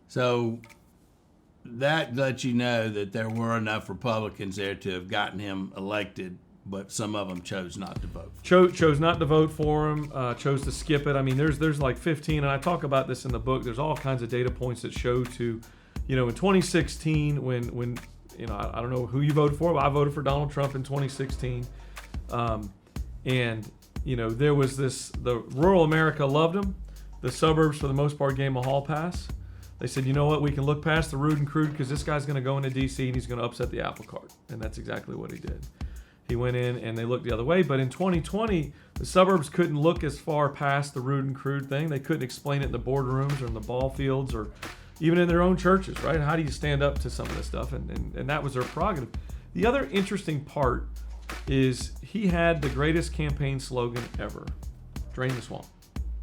So that lets you know that there were enough Republicans there to have gotten him elected, but some of them chose not to vote. Chose not to vote for him, chose to skip it. I mean, there's like 15, and I talk about this in the book. There's all kinds of data points that show to, in 2016 when I don't know who you voted for, but I voted for Donald Trump in 2016. And there was the rural America loved him. The suburbs, for the most part, gave him a hall pass. They said, you know what, we can look past the rude and crude because this guy's going to go into D.C. and he's going to upset the apple cart. And that's exactly what he did. He went in and they looked the other way. But in 2020, the suburbs couldn't look as far past the rude and crude thing. They couldn't explain it in the boardrooms or in the ball fields or even in their own churches, right? How do you stand up to some of this stuff? And that was their prerogative. The other interesting part is he had the greatest campaign slogan ever: drain the swamp.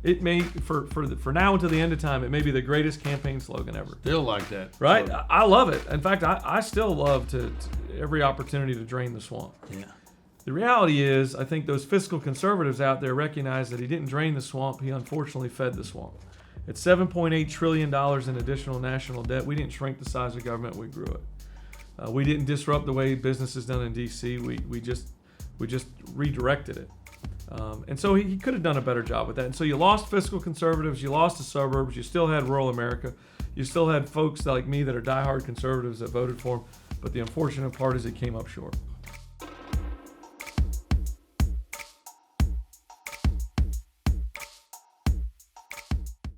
It may, for now until the end of time, it may be the greatest campaign slogan ever. Still like that. Right? I love it. In fact, I still love to every opportunity to drain the swamp. Yeah. The reality is, I think those fiscal conservatives out there recognize that he didn't drain the swamp, he unfortunately fed the swamp. At $7.8 trillion in additional national debt, we didn't shrink the size of government, we grew it. We didn't disrupt the way business is done in D.C., we just redirected it. And so he could have done a better job with that. And so you lost fiscal conservatives, you lost the suburbs, you still had rural America, you still had folks like me that are diehard conservatives that voted for him, but the unfortunate part is it came up short.